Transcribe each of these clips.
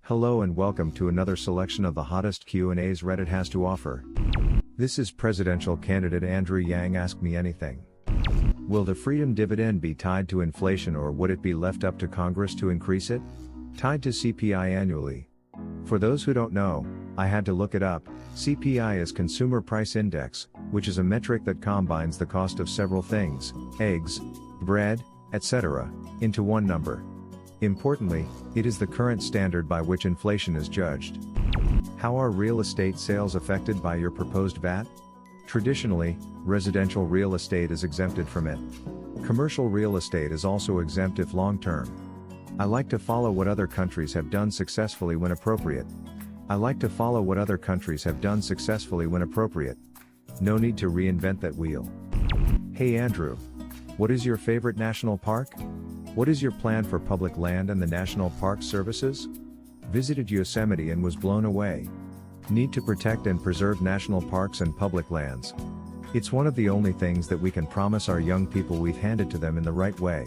Hello and welcome to another selection of the hottest Q&As Reddit has to offer. This is presidential candidate Andrew Yang Ask Me Anything. Will the freedom dividend be tied to inflation or would it be left up to Congress to increase it? Tied to CPI annually. For those who don't know, I had to look it up. CPI is Consumer Price Index, which is a metric that combines the cost of several things, eggs, bread, etc., into one number. Importantly, it is the current standard by which inflation is judged. How are real estate sales affected by your proposed VAT? Traditionally, residential real estate is exempted from it. Commercial real estate is also exempt if long-term. I like to follow what other countries have done successfully when appropriate. No need to reinvent that wheel. Hey Andrew. What is your favorite national park? What is your plan for public land and the National Park Services? Visited Yosemite and was blown away. Need to protect and preserve national parks and public lands. It's one of the only things that we can promise our young people we've handed to them in the right way.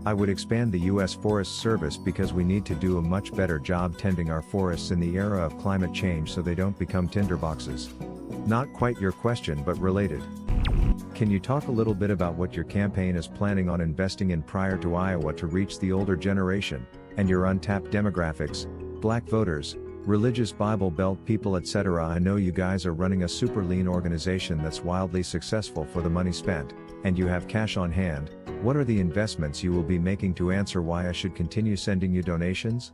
I would expand the U.S. Forest Service because we need to do a much better job tending our forests in the era of climate change so they don't become tinderboxes. Not quite your question but related. Can you talk a little bit about what your campaign is planning on investing in prior to Iowa to reach the older generation, and your untapped demographics, black voters, religious Bible Belt people etc. I know you guys are running a super lean organization that's wildly successful for the money spent, and you have cash on hand. What are the investments you will be making to answer why I should continue sending you donations?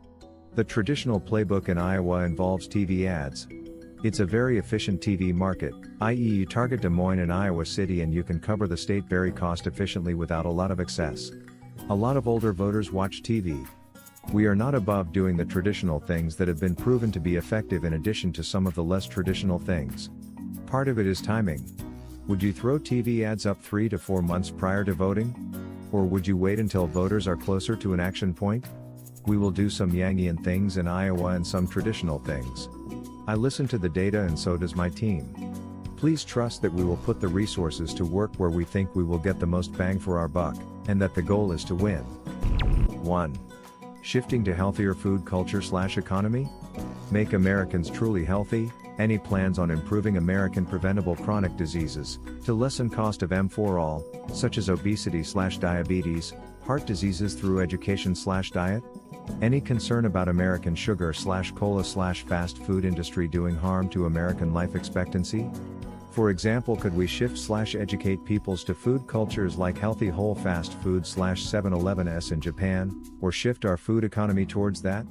The traditional playbook in Iowa involves TV ads. It's a very efficient TV market, i.e. you target Des Moines and Iowa City and you can cover the state very cost efficiently without a lot of excess. A lot of older voters watch TV. We are not above doing the traditional things that have been proven to be effective in addition to some of the less traditional things. Part of it is timing. Would you throw TV ads up 3 to 4 months prior to voting? Or would you wait until voters are closer to an action point? We will do some Yangian things in Iowa and some traditional things. I listen to the data and so does my team. Please trust that we will put the resources to work where we think we will get the most bang for our buck, and that the goal is to win. 1. Shifting to healthier food culture/economy? Make Americans truly healthy. Any plans on improving American preventable chronic diseases, to lessen cost of M for all, such as obesity/diabetes, heart diseases through education/diet? Any concern about American sugar/cola/fast food industry doing harm to American life expectancy? For example, could we shift/educate peoples to food cultures like healthy whole fast food/7-Eleven in Japan, or shift our food economy towards that?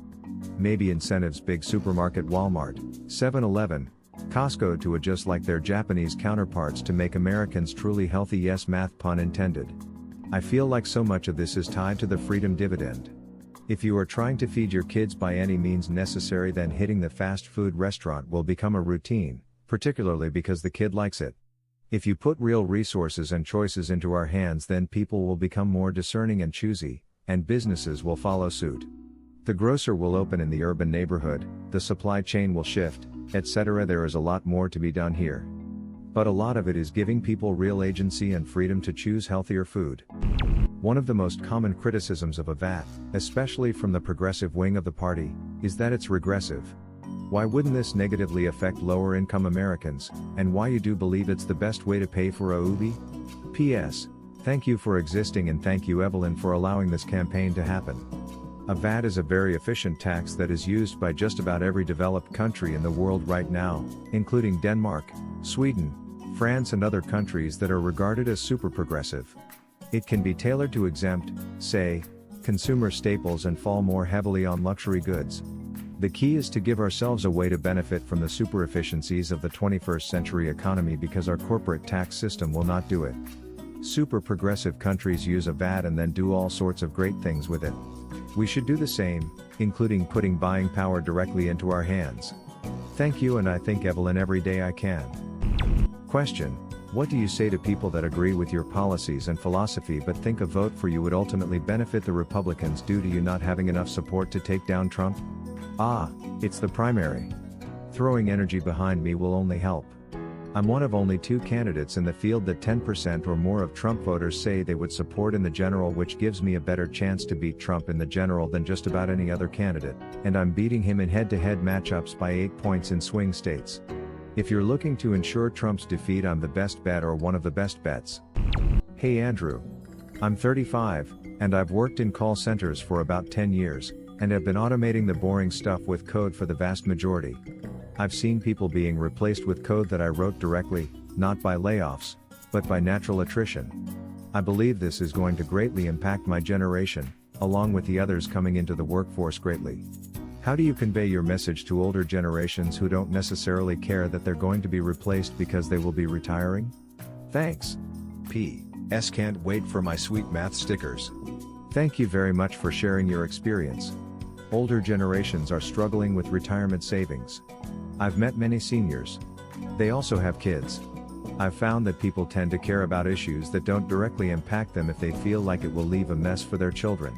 Maybe incentives big supermarket Walmart, 7-Eleven, Costco to adjust like their Japanese counterparts to make Americans truly healthy, yes, math pun intended. I feel like so much of this is tied to the freedom dividend. If you are trying to feed your kids by any means necessary, then hitting the fast food restaurant will become a routine, particularly because the kid likes it. If you put real resources and choices into our hands, then people will become more discerning and choosy, and businesses will follow suit. The grocer will open in the urban neighborhood, the supply chain will shift, etc. There is a lot more to be done here. But a lot of it is giving people real agency and freedom to choose healthier food. One of the most common criticisms of a VAT, especially from the progressive wing of the party, is that it's regressive. Why wouldn't this negatively affect lower income Americans, and why you do believe it's the best way to pay for a UBI? P.S. Thank you for existing and thank you Evelyn for allowing this campaign to happen. A VAT is a very efficient tax that is used by just about every developed country in the world right now, including Denmark, Sweden, France and other countries that are regarded as super progressive. It can be tailored to exempt, say, consumer staples and fall more heavily on luxury goods. The key is to give ourselves a way to benefit from the super efficiencies of the 21st century economy because our corporate tax system will not do it. Super progressive countries use a VAT and then do all sorts of great things with it. We should do the same, including putting buying power directly into our hands. Thank you, and I think Evelyn every day I can. Question. What do you say to people that agree with your policies and philosophy but think a vote for you would ultimately benefit the Republicans due to you not having enough support to take down Trump? It's the primary. Throwing energy behind me will only help. I'm one of only 2 candidates in the field that 10% or more of Trump voters say they would support in the general, which gives me a better chance to beat Trump in the general than just about any other candidate, and I'm beating him in head-to-head matchups by 8 points in swing states. If you're looking to ensure Trump's defeat, I'm the best bet or one of the best bets. Hey Andrew. I'm 35, and I've worked in call centers for about 10 years, and have been automating the boring stuff with code for the vast majority. I've seen people being replaced with code that I wrote directly, not by layoffs, but by natural attrition. I believe this is going to greatly impact my generation, along with the others coming into the workforce greatly. How do you convey your message to older generations who don't necessarily care that they're going to be replaced because they will be retiring? Thanks. P.S. Can't wait for my sweet math stickers. Thank you very much for sharing your experience. Older generations are struggling with retirement savings. I've met many seniors. They also have kids. I've found that people tend to care about issues that don't directly impact them if they feel like it will leave a mess for their children.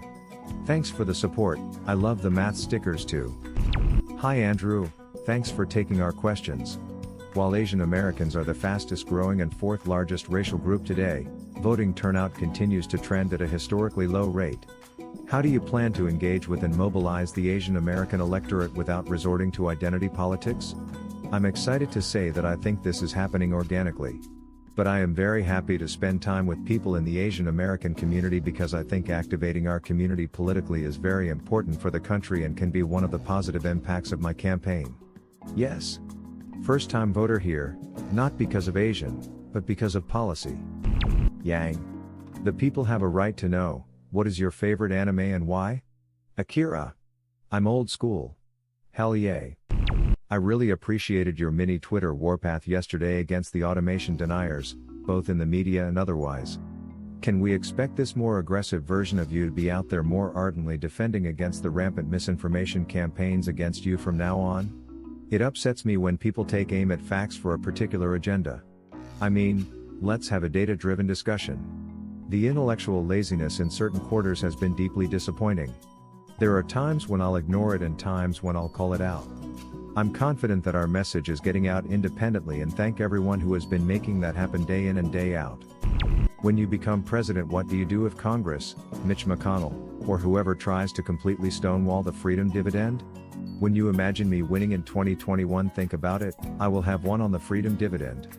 Thanks for the support. I love the math stickers too. Hi Andrew, thanks for taking our questions. While Asian Americans are the fastest growing and 4th largest racial group today, voting turnout continues to trend at a historically low rate. How do you plan to engage with and mobilize the Asian American electorate without resorting to identity politics? I'm excited to say that I think this is happening organically. But I am very happy to spend time with people in the Asian American community because I think activating our community politically is very important for the country and can be one of the positive impacts of my campaign. Yes. First-time voter here, not because of Asian, but because of policy. Yang. The people have a right to know. What is your favorite anime and why? Akira. I'm old school. Hell yeah. I really appreciated your mini Twitter warpath yesterday against the automation deniers, both in the media and otherwise. Can we expect this more aggressive version of you to be out there more ardently defending against the rampant misinformation campaigns against you from now on? It upsets me when people take aim at facts for a particular agenda. I mean, let's have a data-driven discussion. The intellectual laziness in certain quarters has been deeply disappointing. There are times when I'll ignore it and times when I'll call it out. I'm confident that our message is getting out independently and thank everyone who has been making that happen day in and day out. When you become president, what do you do if Congress, Mitch McConnell, or whoever tries to completely stonewall the freedom dividend? When you imagine me winning in 2021, think about it, I will have won on the freedom dividend.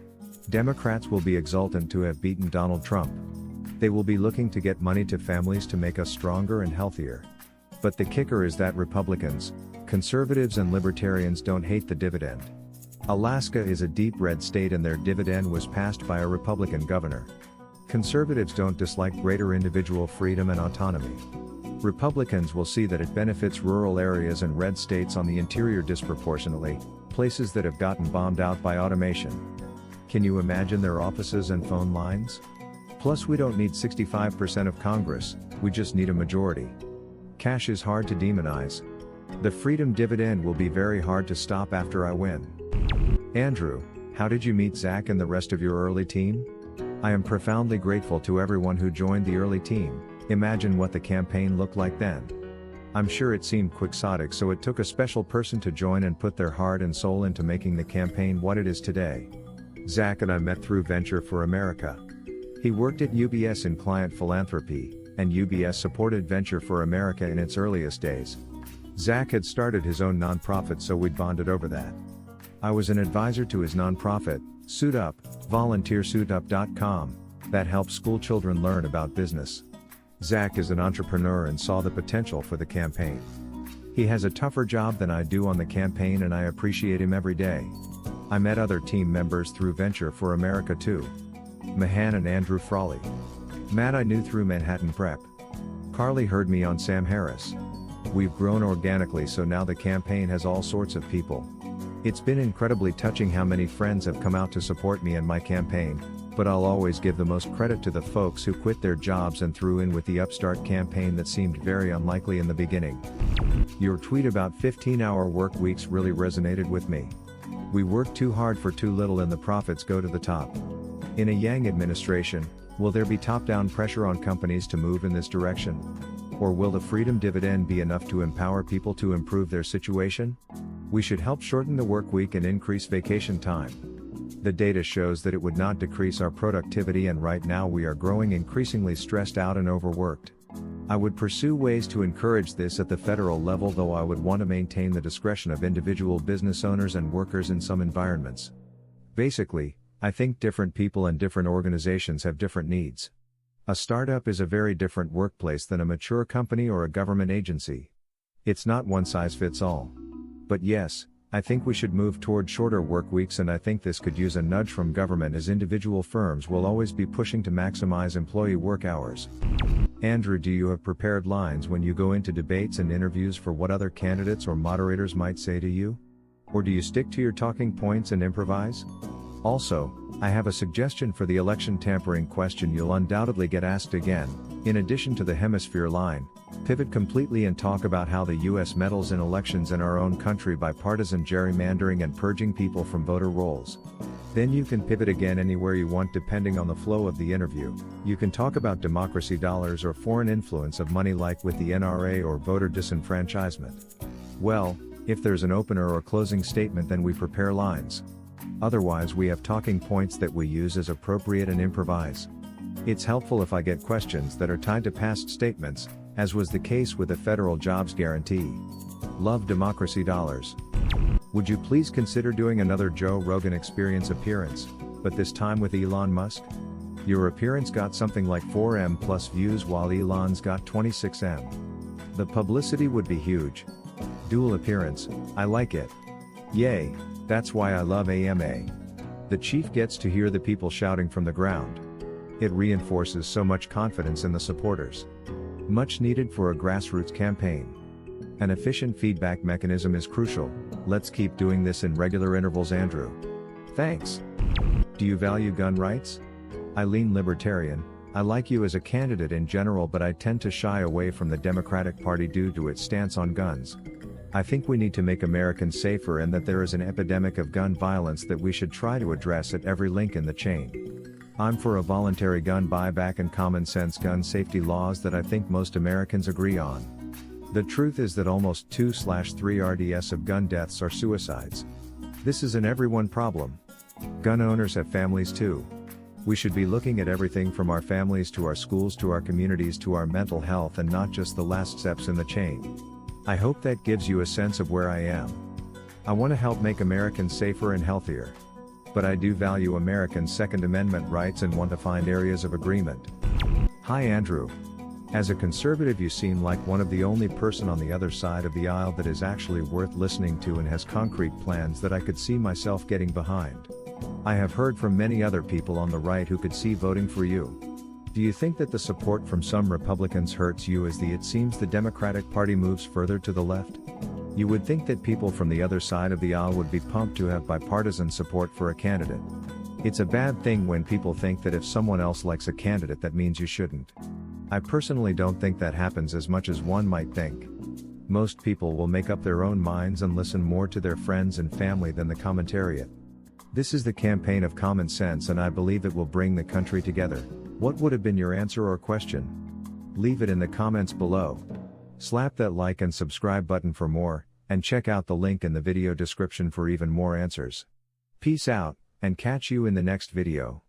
Democrats will be exultant to have beaten Donald Trump. They will be looking to get money to families to make us stronger and healthier. But the kicker is that Republicans, conservatives and libertarians don't hate the dividend. Alaska is a deep red state and their dividend was passed by a Republican governor. Conservatives don't dislike greater individual freedom and autonomy. Republicans will see that it benefits rural areas and red states on the interior disproportionately, places that have gotten bombed out by automation. Can you imagine their offices and phone lines? Plus, we don't need 65% of Congress, we just need a majority. Cash is hard to demonize. The freedom dividend will be very hard to stop after I win. Andrew, how did you meet Zach and the rest of your early team? I am profoundly grateful to everyone who joined the early team. Imagine what the campaign looked like then. I'm sure it seemed quixotic, so it took a special person to join and put their heart and soul into making the campaign what it is today. Zach and I met through Venture for America. He worked at UBS in client philanthropy, and UBS supported Venture for America in its earliest days. Zach had started his own nonprofit, so we'd bonded over that. I was an advisor to his nonprofit, Suit Up, volunteersuitup.com, that helps school children learn about business. Zach is an entrepreneur and saw the potential for the campaign. He has a tougher job than I do on the campaign and I appreciate him every day. I met other team members through Venture for America too. Mahan and Andrew Frawley. Matt I knew through Manhattan Prep. Carly heard me on Sam Harris. We've grown organically, so now the campaign has all sorts of people. It's been incredibly touching how many friends have come out to support me and my campaign, but I'll always give the most credit to the folks who quit their jobs and threw in with the upstart campaign that seemed very unlikely in the beginning. Your tweet about 15-hour work weeks really resonated with me. We work too hard for too little and the profits go to the top. In a Yang administration, will there be top-down pressure on companies to move in this direction? Or will the freedom dividend be enough to empower people to improve their situation? We should help shorten the work week and increase vacation time. The data shows that it would not decrease our productivity, and right now we are growing increasingly stressed out and overworked. I would pursue ways to encourage this at the federal level, though I would want to maintain the discretion of individual business owners and workers in some environments. Basically, I think different people and different organizations have different needs. A startup is a very different workplace than a mature company or a government agency. It's not one size fits all. But yes, I think we should move toward shorter work weeks, and I think this could use a nudge from government, as individual firms will always be pushing to maximize employee work hours. Andrew, do you have prepared lines when you go into debates and interviews for what other candidates or moderators might say to you? Or do you stick to your talking points and improvise? Also, I have a suggestion for the election tampering question you'll undoubtedly get asked again. In addition to the hemisphere line, pivot completely and talk about how the US meddles in elections in our own country by partisan gerrymandering and purging people from voter rolls. Then you can pivot again anywhere you want depending on the flow of the interview. You can talk about democracy dollars or foreign influence of money, like with the NRA, or voter disenfranchisement. Well, if there's an opener or closing statement, then we prepare lines. Otherwise, we have talking points that we use as appropriate and improvise. It's helpful if I get questions that are tied to past statements, as was the case with the federal jobs guarantee. Love democracy dollars. Would you please consider doing another Joe Rogan Experience appearance, but this time with Elon Musk? Your appearance got something like 4M plus views while Elon's got 26M. The publicity would be huge. Dual appearance, I like it. Yay, that's why I love AmA. The chief gets to hear the people shouting from the ground. It reinforces so much confidence in the supporters. Much needed for a grassroots campaign. An efficient feedback mechanism is crucial. Let's keep doing this in regular intervals, Andrew. Thanks. Do you value gun rights? I lean libertarian. I like you as a candidate in general, but I tend to shy away from the Democratic Party due to its stance on guns. I think we need to make Americans safer, and that there is an epidemic of gun violence that we should try to address at every link in the chain. I'm for a voluntary gun buyback and common sense gun safety laws that I think most Americans agree on. The truth is that almost 2/3 RDS of gun deaths are suicides. This is an everyone problem. Gun owners have families too. We should be looking at everything from our families to our schools to our communities to our mental health, and not just the last steps in the chain. I hope that gives you a sense of where I am. I want to help make Americans safer and healthier. But I do value Americans' Second Amendment rights and want to find areas of agreement. Hi Andrew. As a conservative, you seem like one of the only person on the other side of the aisle that is actually worth listening to and has concrete plans that I could see myself getting behind. I have heard from many other people on the right who could see voting for you. Do you think that the support from some Republicans hurts you as it seems the Democratic Party moves further to the left? You would think that people from the other side of the aisle would be pumped to have bipartisan support for a candidate. It's a bad thing when people think that if someone else likes a candidate that means you shouldn't. I personally don't think that happens as much as one might think. Most people will make up their own minds and listen more to their friends and family than the commentariat. This is the campaign of common sense, and I believe it will bring the country together. What would have been your answer or question? Leave it in the comments below. Slap that like and subscribe button for more, and check out the link in the video description for even more answers. Peace out, and catch you in the next video.